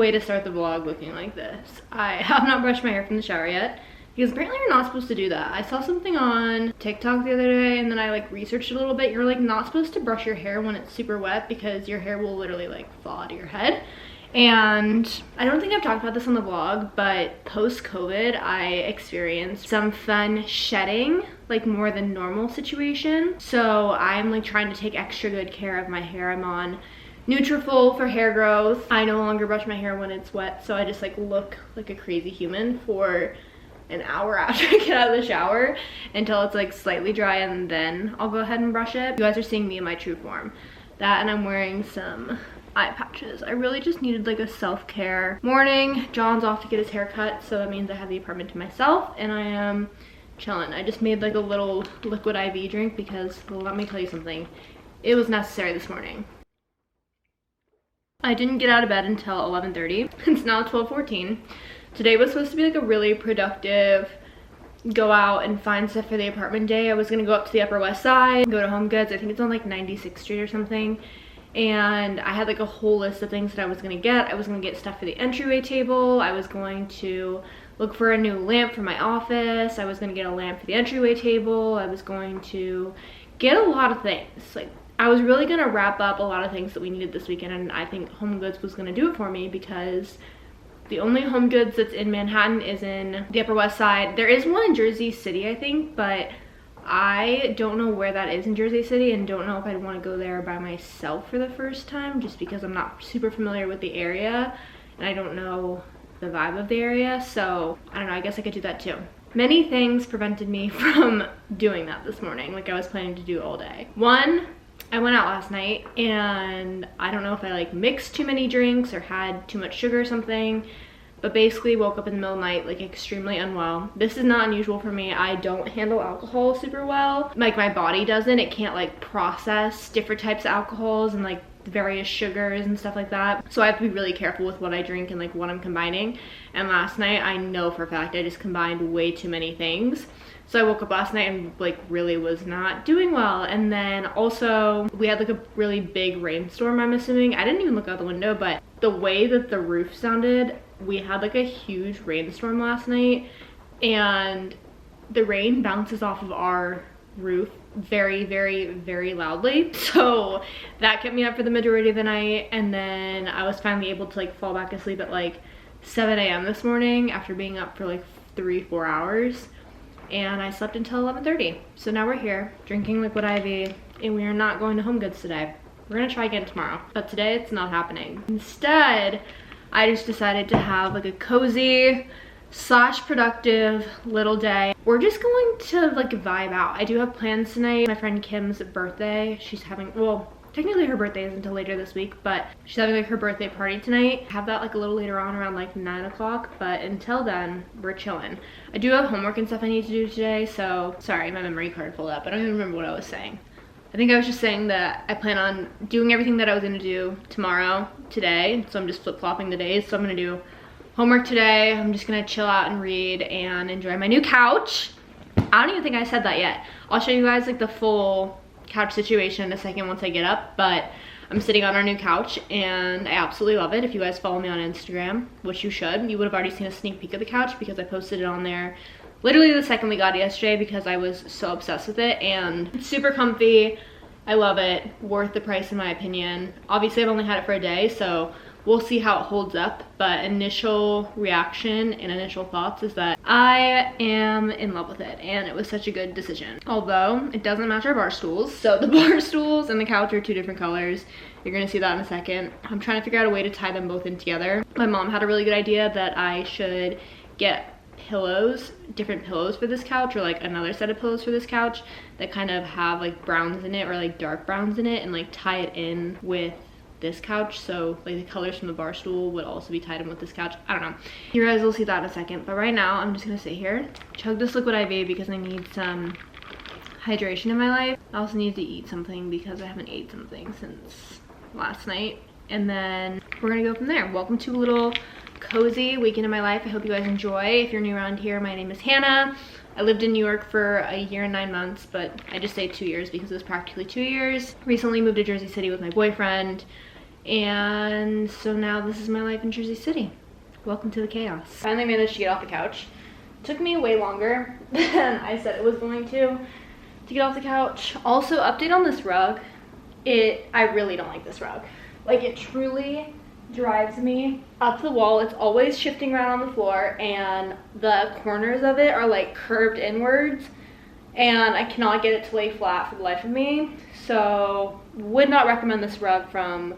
way to start the vlog looking like this. I have not brushed my hair from the shower yet because apparently you're not supposed to do that. I saw something on TikTok the other day and then I like researched it a little bit. You're like not supposed to brush your hair when it's super wet because your hair will literally like fall out of your head. And I don't think I've talked about this on the vlog, but post-COVID, I experienced some fun shedding, like more than normal situation. So I'm like trying to take extra good care of my hair. I'm on Nutrafol for hair growth. I no longer brush my hair when it's wet, so I just like look like a crazy human for an hour after I get out of the shower until it's like slightly dry, and then I'll go ahead and brush it. You guys are seeing me in my true form. That, and I'm wearing some eye patches. I really just needed like a self-care morning. John's off to get his hair cut, so that means I have the apartment to myself and I am chilling. I just made like a little liquid IV drink because, well, let me tell you something, it was necessary this morning. I didn't get out of bed until 11:30. It's now 12:14. Today was supposed to be like a really productive go out and find stuff for the apartment day. I was gonna go up to the Upper West Side, go to Home Goods. I think it's on like 96th Street or something. And I had like a whole list of things that I was gonna get. I was gonna get stuff for the entryway table. I was going to look for a new lamp for my office. I was gonna get a lamp for the entryway table. I was going to get a lot of things. Like, I was really gonna wrap up a lot of things that we needed this weekend, and I think Home Goods was gonna do it for me because the only Home Goods that's in Manhattan is in the Upper West Side. There is one in Jersey City, I think, but I don't know where that is in Jersey City and don't know if I'd want to go there by myself for the first time, just because I'm not super familiar with the area and I don't know the vibe of the area. So I don't know, I guess I could do that too. Many things prevented me from doing that this morning, like I was planning to do all day. One, I went out last night and I don't know if I like mixed too many drinks or had too much sugar or something, but basically woke up in the middle of the night like extremely unwell. This is not unusual for me. I don't handle alcohol super well. Like my body doesn't. It can't like process different types of alcohols and like various sugars and stuff like that. So I have to be really careful with what I drink and like what I'm combining. And last night, I know for a fact I just combined way too many things. So I woke up last night and like really was not doing well. And then also we had like a really big rainstorm, I'm assuming. I didn't even look out the window, but the way that the roof sounded, we had like a huge rainstorm last night and the rain bounces off of our roof very, very, very loudly. So that kept me up for the majority of the night. And then I was finally able to like fall back asleep at like 7 a.m. this morning after being up for like 3-4 hours. And I slept until 11:30. So now we're here drinking liquid IV and we are not going to Home Goods today. We're gonna try again tomorrow, but today it's not happening. Instead, I just decided to have like a cozy / productive little day. We're just going to like vibe out. I do have plans tonight. My friend Kim's birthday. She's having, well, technically her birthday isn't until later this week, but she's having like her birthday party tonight. I have that like a little later on around like 9 o'clock, but until then, we're chilling. I do have homework and stuff I need to do today, so sorry, my memory card pulled up. I don't even remember what I was saying. I think I was just saying that I plan on doing everything that I was gonna do tomorrow, today, so I'm just flip-flopping the days. So I'm gonna do homework today. I'm just gonna chill out and read and enjoy my new couch. I don't even think I said that yet. I'll show you guys like the full couch situation in a second once I get up, but I'm sitting on our new couch and I absolutely love it. If you guys follow me on Instagram, which you should, you would have already seen a sneak peek of the couch because I posted it on there literally the second we got it yesterday because I was so obsessed with it, and it's super comfy. I love it. Worth the price in my opinion. Obviously I've only had it for a day, so we'll see how it holds up, but initial reaction and initial thoughts is that I am in love with it and it was such a good decision. Although it doesn't match our bar stools. So the bar stools and the couch are two different colors. You're gonna see that in a second. I'm trying to figure out a way to tie them both in together. My mom had a really good idea that I should get pillows, different pillows for this couch, or like another set of pillows for this couch that kind of have like browns in it or like dark browns in it, and like tie it in with this couch, so like the colors from the bar stool would also be tied in with this couch. I don't know, you guys will see that in a second, but right now I'm just gonna sit here, chug this liquid IV because I need some hydration in my life. I also need to eat something because I haven't ate something since last night, and then we're gonna go from there. Welcome to a little cozy weekend in my life. I hope you guys enjoy. If you're new around here, my name is Hannah. I lived in New York for a year and 9 months, but I just say 2 years because it was practically 2 years. Recently moved to Jersey City with my boyfriend, And so now this is my life in Jersey City. Welcome to the chaos. Finally managed to get off the couch. Took me way longer than I said it was going to get off the couch. Also, update on this rug. I really don't like this rug. Like, it truly drives me up the wall. It's always shifting around on the floor, and the corners of it are like curved inwards, and I cannot get it to lay flat for the life of me. So would not recommend this rug from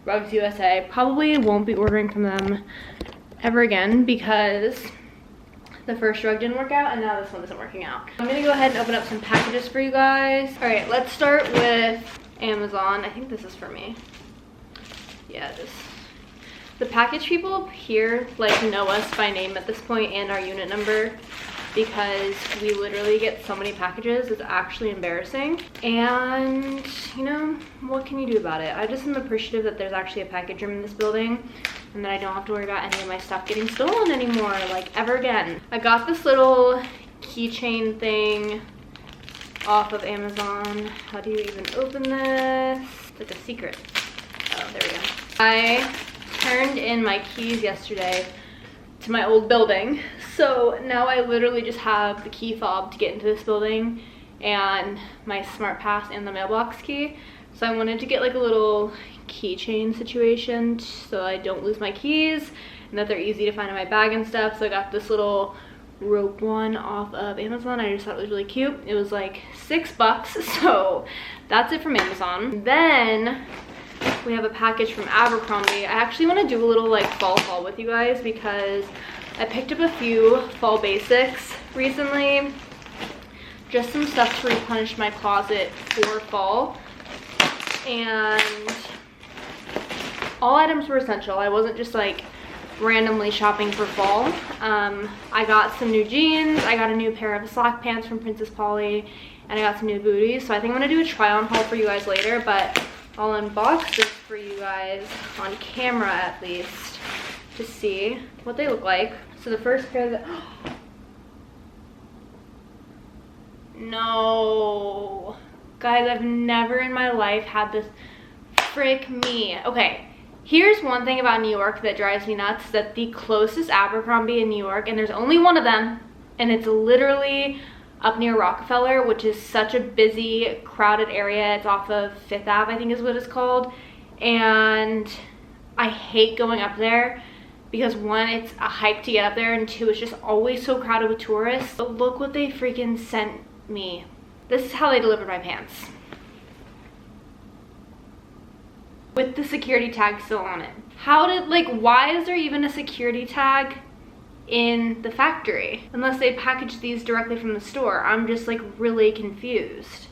Rugs USA. Probably won't be ordering from them ever again because the first rug didn't work out and now this one isn't working out. I'm gonna go ahead and open up some packages for you guys. All right, let's start with Amazon. I think this is for me. Yeah, it is. The package people here like know us by name at this point and our unit number because we literally get so many packages. It's actually embarrassing. And you know, what can you do about it? I just am appreciative that there's actually a package room in this building and that I don't have to worry about any of my stuff getting stolen anymore, like ever again. I got this little keychain thing off of Amazon. How do you even open this? It's like a secret. Oh, there we go. I turned in my keys yesterday to my old building. So now I literally just have the key fob to get into this building and my smart pass and the mailbox key. So I wanted to get like a little keychain situation so I don't lose my keys and that they're easy to find in my bag and stuff. So I got this little rope one off of Amazon. I just thought it was really cute. It was like $6, so that's it from Amazon. Then we have a package from Abercrombie. I actually want to do a little like fall haul with you guys because I picked up a few fall basics recently. Just some stuff to replenish my closet for fall. And all items were essential. I wasn't just like randomly shopping for fall. I got some new jeans. I got a new pair of slack pants from Princess Polly. And I got some new booties. So I think I'm going to do a try on haul for you guys later. But I'll unbox this for you guys on camera at least to see what they look like. So the first pair of no. Guys, I've never in my life had this. Frick me. Okay, here's one thing about New York that drives me nuts, that the closest Abercrombie in New York, and there's only one of them, and it's literally up near Rockefeller, which is such a busy, crowded area. It's off of 5th Ave, I think is what it's called. And I hate going up there because one, it's a hike to get up there, and two, it's just always so crowded with tourists. But look what they freaking sent me. This is how they delivered my pants. With the security tag still on it. How did, like, why is there even a security tag in the factory? Unless they packaged these directly from the store. I'm just like really confused.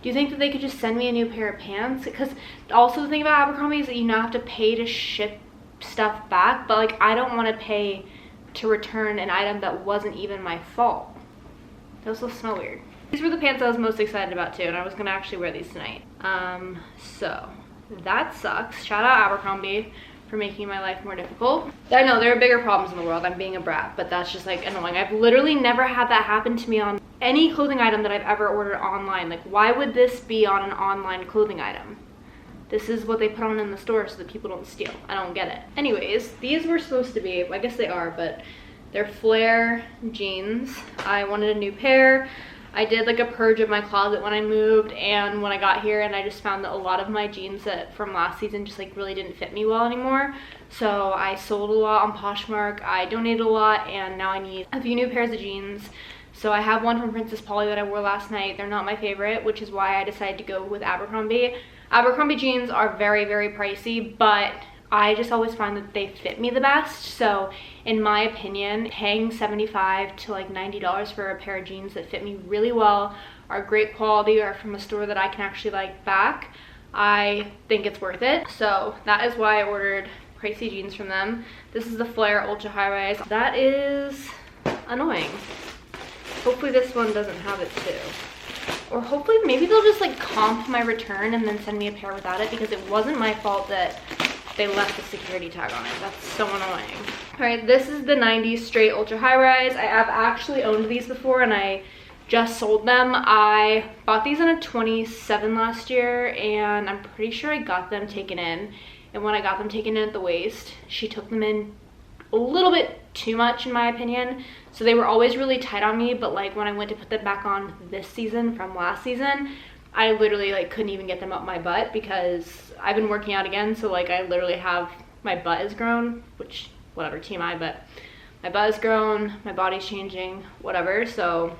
Do you think that they could just send me a new pair of pants? Because also the thing about Abercrombie is that you now have to pay to ship stuff back, but like I don't want to pay to return an item that wasn't even my fault. Those will smell weird. These were the pants I was most excited about too, and I was gonna actually wear these tonight. So that sucks. Shout out Abercrombie for making my life more difficult. I know there are bigger problems in the world. I'm being a brat, but that's just like annoying. I've literally never had that happen to me on any clothing item that I've ever ordered online. Like, why would this be on an online clothing item? This is what they put on in the store so that people don't steal. I don't get it. Anyways, these were supposed to be, I guess they are, but they're flare jeans. I wanted a new pair. I did like a purge of my closet when I moved and when I got here, and I just found that a lot of my jeans that from last season just like really didn't fit me well anymore. So I sold a lot on Poshmark, I donated a lot, and now I need a few new pairs of jeans. So I have one from Princess Polly that I wore last night. They're not my favorite, which is why I decided to go with Abercrombie. Abercrombie jeans are very, very pricey, but I just always find that they fit me the best. So in my opinion, paying $75 to like $90 for a pair of jeans that fit me really well, are great quality, are from a store that I can actually like back, I think it's worth it. So that is why I ordered pricey jeans from them. This is the Flare Ultra High Rise. That is annoying. Hopefully this one doesn't have it too. Or hopefully maybe they'll just like comp my return and then send me a pair without it, because it wasn't my fault that they left the security tag on it. That's so annoying. All right, this is the 90s straight ultra high rise. I have actually owned these before and I just sold them. I bought these in a 27 last year and I'm pretty sure I got them taken in. and when I got them taken in at the waist, she took them in a little bit too much in my opinion. So they were always really tight on me, but like when I went to put them back on this season from last season, I literally like couldn't even get them up my butt because I've been working out again. So like I literally have, my butt is grown, which whatever, TMI, but my butt is grown, my body's changing, whatever. So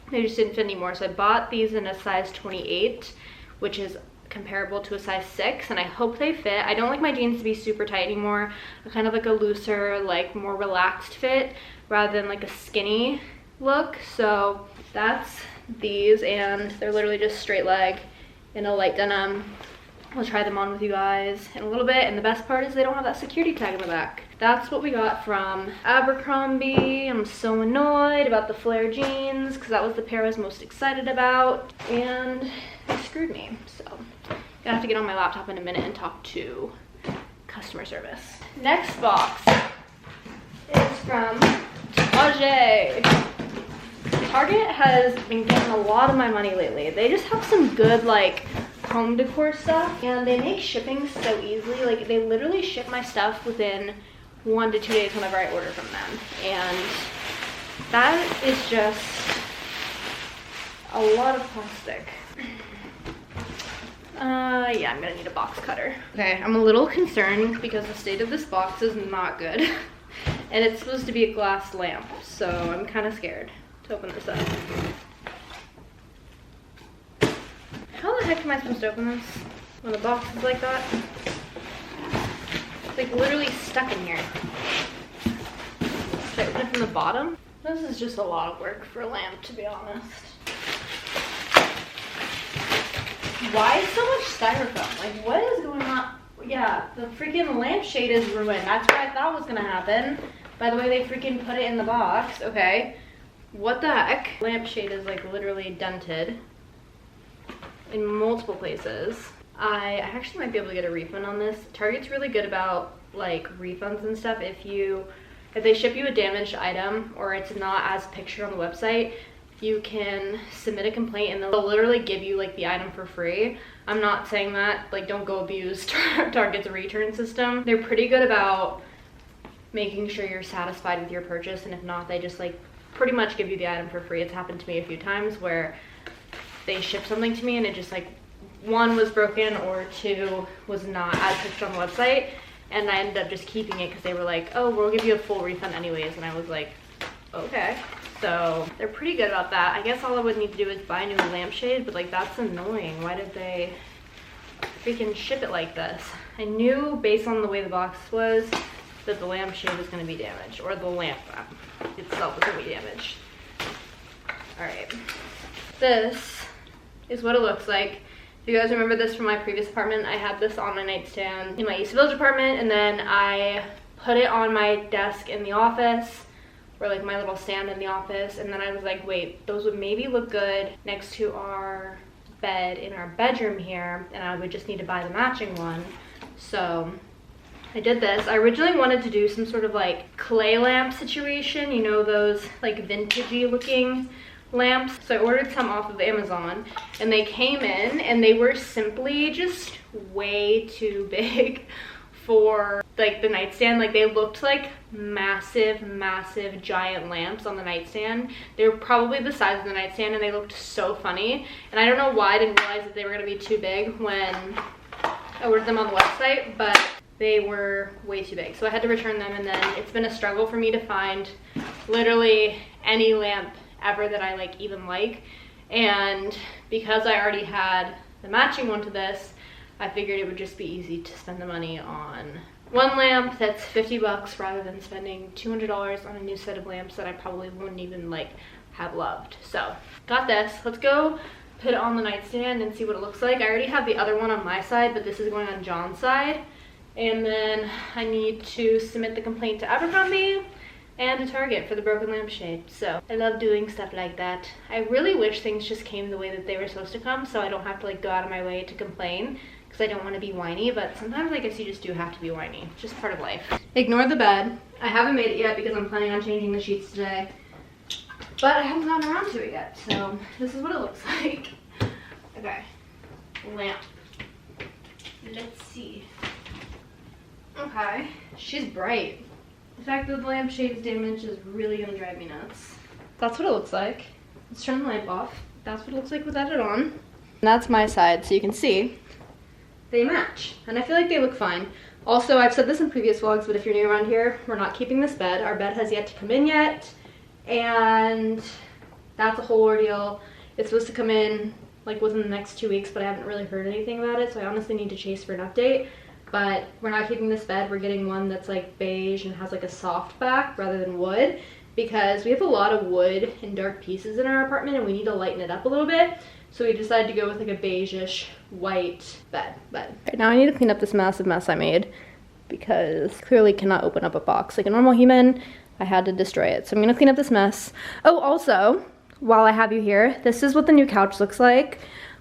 they just didn't fit anymore. So I bought these in a size 28, which is comparable to a size 6, and I hope they fit. I don't like my jeans to be super tight anymore. I kind of like a looser, like more relaxed fit rather than like a skinny look. So that's these, and they're literally just straight leg in a light denim. I'll try them on with you guys in a little bit, and the best part is they don't have that security tag in the back. That's what we got from Abercrombie. I'm so annoyed about the flare jeans because that was the pair I was most excited about, and they screwed me. So I have to get on my laptop in a minute and talk to customer service. Next box is from Target. Target has been getting a lot of my money lately. They just have some good like home decor stuff, and they make shipping so easily. Like they literally ship my stuff within 1 to 2 days whenever I order from them, and that is just a lot of plastic. Yeah, I'm gonna need a box cutter. Okay, I'm a little concerned because the state of this box is not good. And it's supposed to be a glass lamp, so I'm kind of scared to open this up. How the heck am I supposed to open this when the box is like that? It's like literally stuck in here. Should I open it from the bottom? This is just a lot of work for a lamp, to be honest. Why so much styrofoam? Like, what is going on? Yeah, the freaking lampshade is ruined. That's what I thought was gonna happen. By the way, they freaking put it in the box. Okay. What the heck? Lampshade is like literally dented in multiple places. I actually might be able to get a refund on this. Target's really good about like refunds and stuff. If they ship you a damaged item or it's not as pictured on the website, you can submit a complaint and they'll literally give you like the item for free. I'm not saying that, like don't go abuse Target's return system. They're pretty good about making sure you're satisfied with your purchase, and if not, they just like pretty much give you the item for free. It's happened to me a few times where they ship something to me and it just like 1 was broken or 2 was not as pictured on the website, and I ended up just keeping it because they were like, oh, we'll give you a full refund anyways, and I was like, okay. So they're pretty good about that. I guess all I would need to do is buy a new lampshade, but like that's annoying. Why did they freaking ship it like this? I knew based on the way the box was that the lampshade was going to be damaged, or the lamp itself was going to be damaged. All right, this is what it looks like. If you guys remember this from my previous apartment, I had this on my nightstand in my East Village apartment, and then I put it on my desk in the office, or like my little stand in the office, and then I was like, wait, those would maybe look good next to our bed in our bedroom here, and I would just need to buy the matching one. So I did this. I originally wanted to do some sort of like clay lamp situation, you know, those like vintagey looking lamps. So I ordered some off of Amazon, and they came in and they were simply just way too big for like the nightstand. Like they looked like massive giant lamps on the nightstand. They were probably the size of the nightstand, and they looked so funny, and I don't know why I didn't realize that they were going to be too big when I ordered them on the website, but they were way too big, so I had to return them. And then it's been a struggle for me to find literally any lamp ever that I like even like, and because I already had the matching one to this, I figured it would just be easy to spend the money on one lamp that's 50 bucks rather than spending $200 on a new set of lamps that I probably wouldn't even like have loved. So got this. Let's go put it on the nightstand and see what it looks like. I already have the other one on my side, but this is going on John's side, and then I need to submit the complaint to Abercrombie and to Target for the broken lampshade. So I love doing stuff like that. I really wish things just came the way that they were supposed to come, so I don't have to like go out of my way to complain, because I don't want to be whiny, but sometimes I guess you just do have to be whiny. It's just part of life. Ignore the bed. I haven't made it yet because I'm planning on changing the sheets today, but I haven't gotten around to it yet. So this is what it looks like. Okay, lamp. Let's see. Okay, she's bright. The fact that the lampshade is damaged is really gonna drive me nuts. That's what it looks like. Let's turn the lamp off. That's what it looks like without it on. And that's my side, so you can see they match. And I feel like they look fine. Also, I've said this in previous vlogs, but if you're new around here, we're not keeping this bed. Our bed has yet to come in yet, and that's a whole ordeal. It's supposed to come in like within the next 2 weeks, but I haven't really heard anything about it, so I honestly need to chase for an update. But we're not keeping this bed. We're getting one that's like beige and has like a soft back rather than wood, because we have a lot of wood and dark pieces in our apartment and we need to lighten it up a little bit. So we decided to go with like a beige-ish white bed. Right now I need to clean up this massive mess I made, because clearly cannot open up a box. Like a normal human, I had to destroy it. So I'm gonna clean up this mess. Oh, also, while I have you here, this is what the new couch looks like.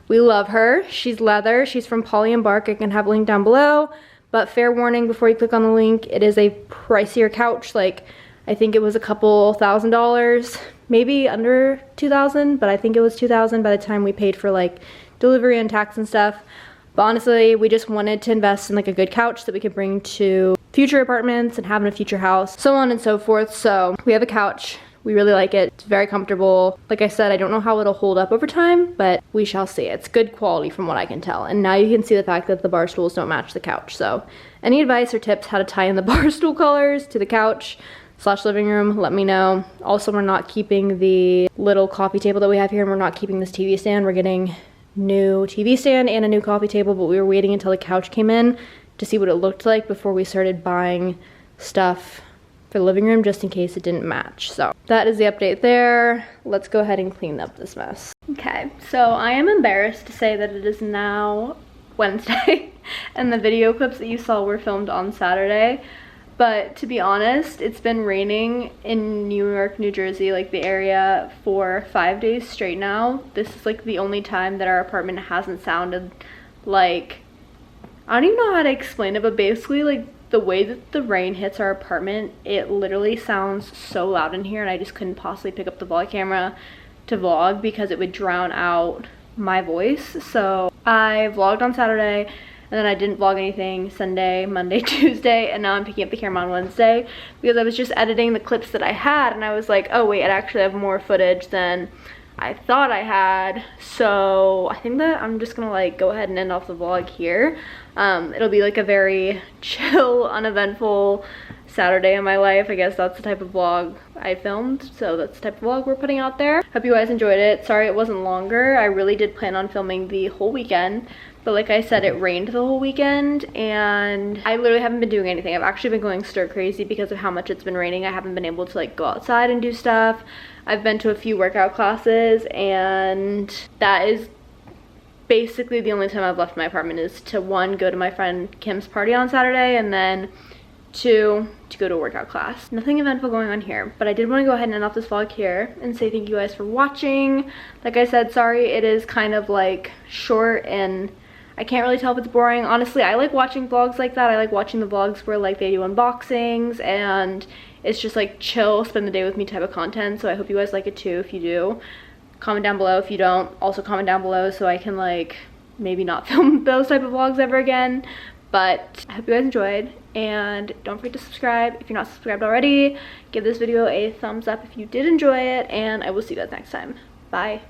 We love her. She's leather. She's from Polly and Bark. I can have a link down below. But fair warning before you click on the link, it is a pricier couch. Like, I think it was a couple $1,000s, maybe under 2,000, but I think it was 2,000 by the time we paid for like delivery and tax and stuff. But honestly, we just wanted to invest in like a good couch that we could bring to future apartments and have in a future house, so on and so forth. So we have a couch. We really like it. It's very comfortable. Like I said, I don't know how it'll hold up over time, but we shall see. It's good quality from what I can tell. And now you can see the fact that the bar stools don't match the couch. So any advice or tips how to tie in the bar stool colors to the couch / living room, let me know. Also, we're not keeping the little coffee table that we have here, and we're not keeping this TV stand. We're getting new TV stand and a new coffee table, but we were waiting until the couch came in to see what it looked like before we started buying stuff for the living room, just in case it didn't match. So that is the update there. Let's go ahead and clean up this mess. Okay, so I am embarrassed to say that it is now Wednesday and the video clips that you saw were filmed on Saturday. But to be honest, it's been raining in New York, New Jersey, like the area, for 5 days straight now. This is like the only time that our apartment hasn't sounded like, I don't even know how to explain it, but basically like the way that the rain hits our apartment, it literally sounds so loud in here, and I just couldn't possibly pick up the vlog camera to vlog because it would drown out my voice. So I vlogged on Saturday, and then I didn't vlog anything Sunday, Monday, Tuesday, and now I'm picking up the camera on Wednesday because I was just editing the clips that I had, and I was like, oh wait, I actually have more footage than I thought I had. So I think that I'm just gonna like go ahead and end off the vlog here. It'll be like a very chill, uneventful Saturday in my life. I guess that's the type of vlog I filmed, so that's the type of vlog we're putting out there. Hope you guys enjoyed it. Sorry it wasn't longer. I really did plan on filming the whole weekend, but like I said, it rained the whole weekend and I literally haven't been doing anything. I've actually been going stir crazy because of how much it's been raining. I haven't been able to like go outside and do stuff. I've been to a few workout classes, and that is basically the only time I've left my apartment, is to 1, go to my friend Kim's party on Saturday, and then 2, to go to a workout class. Nothing eventful going on here, but I did want to go ahead and end off this vlog here and say thank you guys for watching. Like I said, sorry it is kind of like short and I can't really tell if it's boring. Honestly, I like watching vlogs like that. I like watching the vlogs where like they do unboxings and it's just like chill, spend the day with me type of content. So I hope you guys like it too. If you do, comment down below. If you don't, also comment down below so I can like maybe not film those type of vlogs ever again. But I hope you guys enjoyed, and don't forget to subscribe if you're not subscribed already. Give this video a thumbs up if you did enjoy it, and I will see you guys next time. Bye.